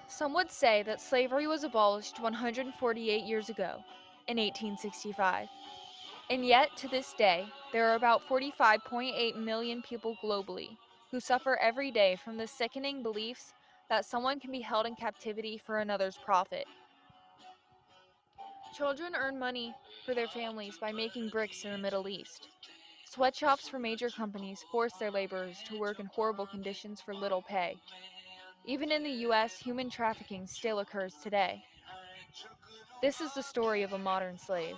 Some would say that slavery was abolished 148 years ago, in 1865. And yet, to this day, there are about 45.8 million people globally who suffer every day from the sickening beliefs that someone can be held in captivity for another's profit. Children earn money for their families by making bricks in the Middle East. Sweatshops for major companies force their laborers to work in horrible conditions for little pay. Even in the US, human trafficking still occurs today. This is the story of a modern slave.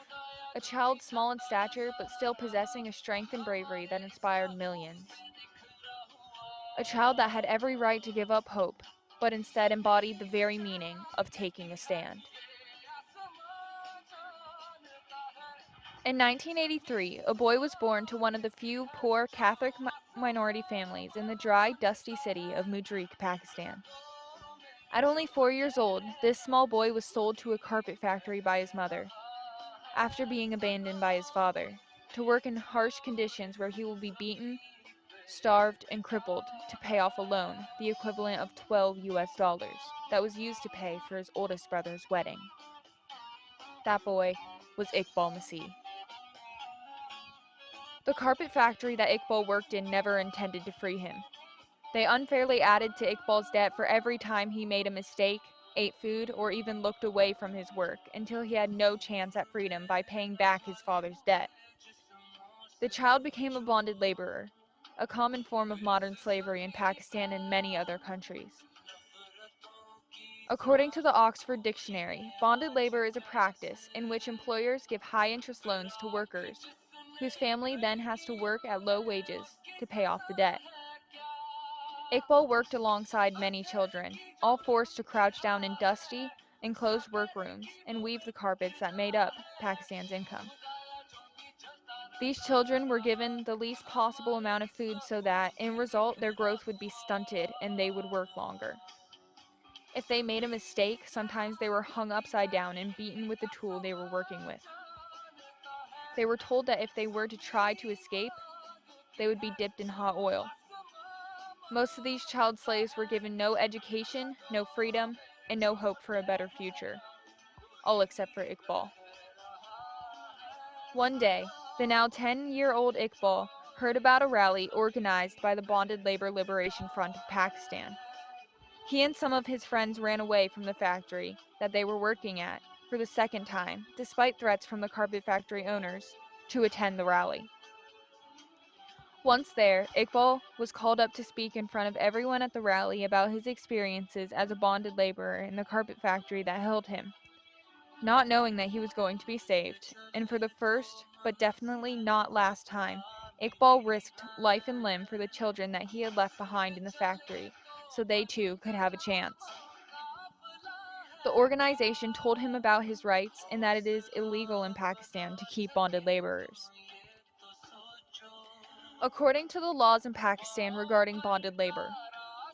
A child small in stature but still possessing a strength and bravery that inspired millions. A child that had every right to give up hope, but instead embodied the very meaning of taking a stand. In 1983, a boy was born to one of the few poor Catholic minority families in the dry, dusty city of Mudrik, Pakistan. At only 4 years old, this small boy was sold to a carpet factory by his mother, after being abandoned by his father, to work in harsh conditions where he will be beaten, starved, and crippled to pay off a loan, the equivalent of $12 that was used to pay for his oldest brother's wedding. That boy was Iqbal Masih. The carpet factory that Iqbal worked in never intended to free him. They unfairly added to Iqbal's debt for every time he made a mistake, ate food, or even looked away from his work until he had no chance at freedom by paying back his father's debt. The child became a bonded laborer, a common form of modern slavery in Pakistan and many other countries. According to the Oxford Dictionary, bonded labor is a practice in which employers give high-interest loans to workers, whose family then has to work at low wages to pay off the debt. Iqbal worked alongside many children, all forced to crouch down in dusty, enclosed workrooms and weave the carpets that made up Pakistan's income. These children were given the least possible amount of food so that, in result, their growth would be stunted and they would work longer. If they made a mistake, sometimes they were hung upside down and beaten with the tool they were working with. They were told that if they were to try to escape, they would be dipped in hot oil. Most of these child slaves were given no education, no freedom, and no hope for a better future. All except for Iqbal. One day, the now 10-year-old Iqbal heard about a rally organized by the Bonded Labor Liberation Front of Pakistan. He and some of his friends ran away from the factory that they were working at for the second time, despite threats from the carpet factory owners, to attend the rally. Once there, Iqbal was called up to speak in front of everyone at the rally about his experiences as a bonded laborer in the carpet factory that held him, not knowing that he was going to be saved, and for the first, but definitely not last time, Iqbal risked life and limb for the children that he had left behind in the factory, so they too could have a chance. The organization told him about his rights and that it is illegal in Pakistan to keep bonded laborers. According to the laws in Pakistan regarding bonded labor,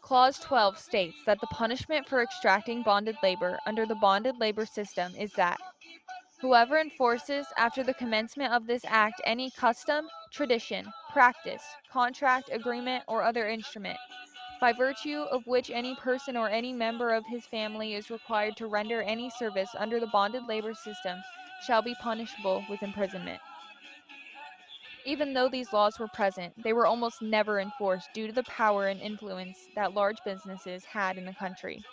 Clause 12 states that the punishment for extracting bonded labor under the bonded labor system is that whoever enforces after the commencement of this act any custom, tradition, practice, contract, agreement, or other instrument, by virtue of which any person or any member of his family is required to render any service under the bonded labor system, shall be punishable with imprisonment. Even though these laws were present, they were almost never enforced due to the power and influence that large businesses had in the country.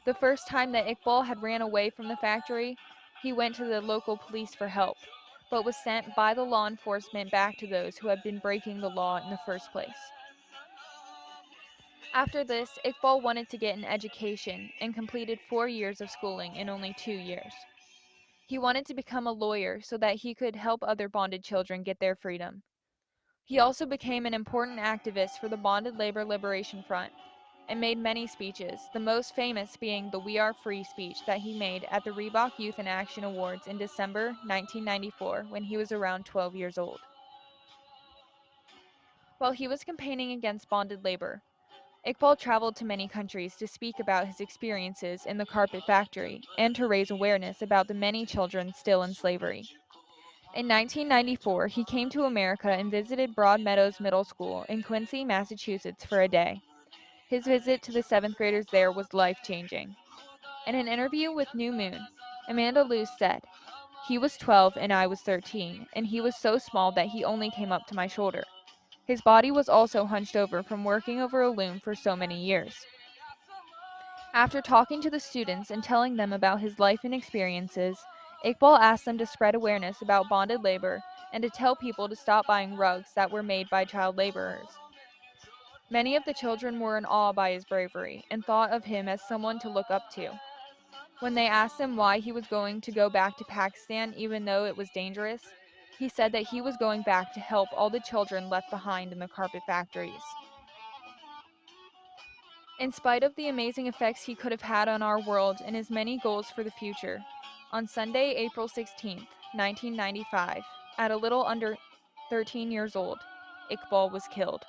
The first time that Iqbal had ran away from the factory, he went to the local police for help, but was sent by the law enforcement back to those who had been breaking the law in the first place. After this, Iqbal wanted to get an education and completed 4 years of schooling in only 2 years. He wanted to become a lawyer so that he could help other bonded children get their freedom. He also became an important activist for the Bonded Labor Liberation Front and made many speeches, the most famous being the We Are Free speech that he made at the Reebok Youth in Action Awards in December 1994 when he was around 12 years old. While he was campaigning against bonded labor, Iqbal traveled to many countries to speak about his experiences in the carpet factory and to raise awareness about the many children still in slavery. In 1994, he came to America and visited Broadmeadows Middle School in Quincy, Massachusetts for a day. His visit to the 7th graders there was life-changing. In an interview with New Moon, Amanda Luce said, "He was 12 and I was 13, and he was so small that he only came up to my shoulder. His body was also hunched over from working over a loom for so many years." After talking to the students and telling them about his life and experiences, Iqbal asked them to spread awareness about bonded labor and to tell people to stop buying rugs that were made by child laborers. Many of the children were in awe by his bravery and thought of him as someone to look up to. When they asked him why he was going to go back to Pakistan even though it was dangerous, he said that he was going back to help all the children left behind in the carpet factories. In spite of the amazing effects he could have had on our world and his many goals for the future, on Sunday, April 16th, 1995, at a little under 13 years old, Iqbal was killed.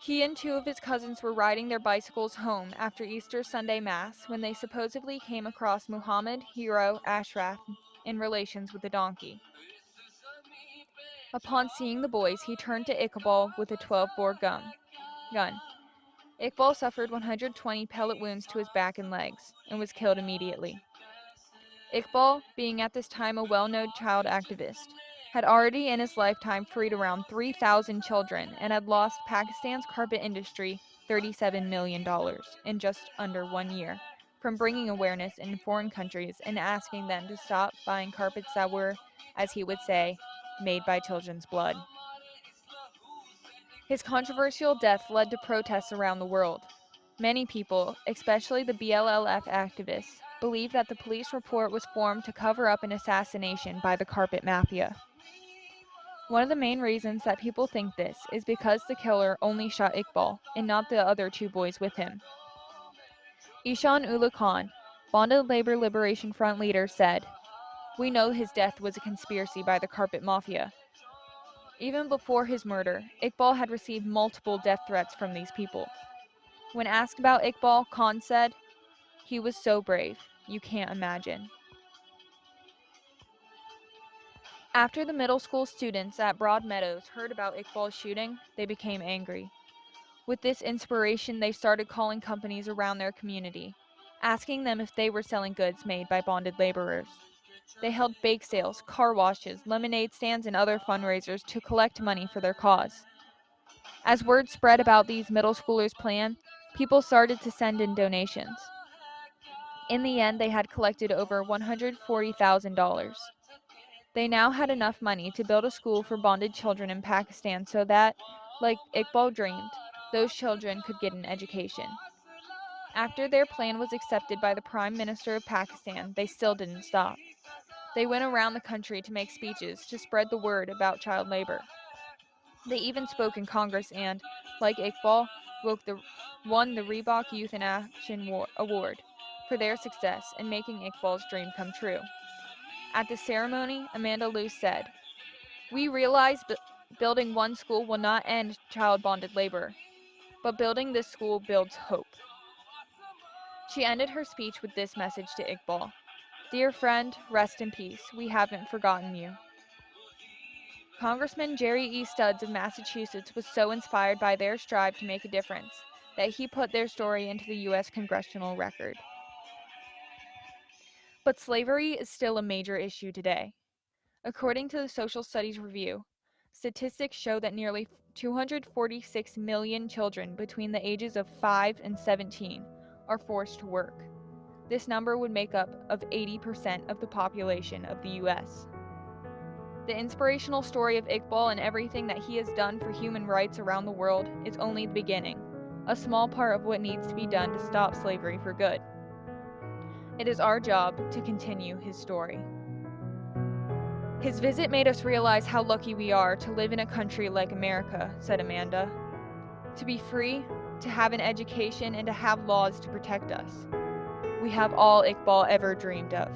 He and two of his cousins were riding their bicycles home after Easter Sunday Mass when they supposedly came across Muhammad Hero Ashraf in relations with a donkey. Upon seeing the boys, he turned to Iqbal with a 12-bore gun. Iqbal suffered 120 pellet wounds to his back and legs and was killed immediately. Iqbal, being at this time a well-known child activist, had already in his lifetime freed around 3,000 children and had lost Pakistan's carpet industry $37 million in just under 1 year from bringing awareness in foreign countries and asking them to stop buying carpets that were, as he would say, made by children's blood. His controversial death led to protests around the world. Many people, especially the BLLF activists, believe that the police report was formed to cover up an assassination by the carpet mafia. One of the main reasons that people think this is because the killer only shot Iqbal and not the other two boys with him. Ishan Ullah Khan, Bonded Labor Liberation Front leader, said, "We know his death was a conspiracy by the carpet mafia." Even before his murder, Iqbal had received multiple death threats from these people. When asked about Iqbal, Khan said, "He was so brave, you can't imagine." After the middle school students at Broadmeadows heard about Iqbal's shooting, they became angry. With this inspiration, they started calling companies around their community, asking them if they were selling goods made by bonded laborers. They held bake sales, car washes, lemonade stands, and other fundraisers to collect money for their cause. As word spread about these middle schoolers' plan, people started to send in donations. In the end, they had collected over $140,000. They now had enough money to build a school for bonded children in Pakistan so that, like Iqbal dreamed, those children could get an education. After their plan was accepted by the Prime Minister of Pakistan, they still didn't stop. They went around the country to make speeches to spread the word about child labor. They even spoke in Congress and, like Iqbal, won the Reebok Youth in Action Award for their success in making Iqbal's dream come true. At the ceremony, Amanda Luce said, "We realize building one school will not end child bonded labor, but building this school builds hope." She ended her speech with this message to Iqbal: "Dear friend, rest in peace. We haven't forgotten you." Congressman Jerry E. Studs of Massachusetts was so inspired by their strive to make a difference that he put their story into the U.S. congressional record. But slavery is still a major issue today. According to the Social Studies Review, statistics show that nearly 246 million children between the ages of 5 and 17 are forced to work. This number would make up of 80% of the population of the U.S. The inspirational story of Iqbal and everything that he has done for human rights around the world is only the beginning, a small part of what needs to be done to stop slavery for good. It is our job to continue his story. "His visit made us realize how lucky we are to live in a country like America," said Amanda. "To be free, to have an education, and to have laws to protect us. We have all Iqbal ever dreamed of."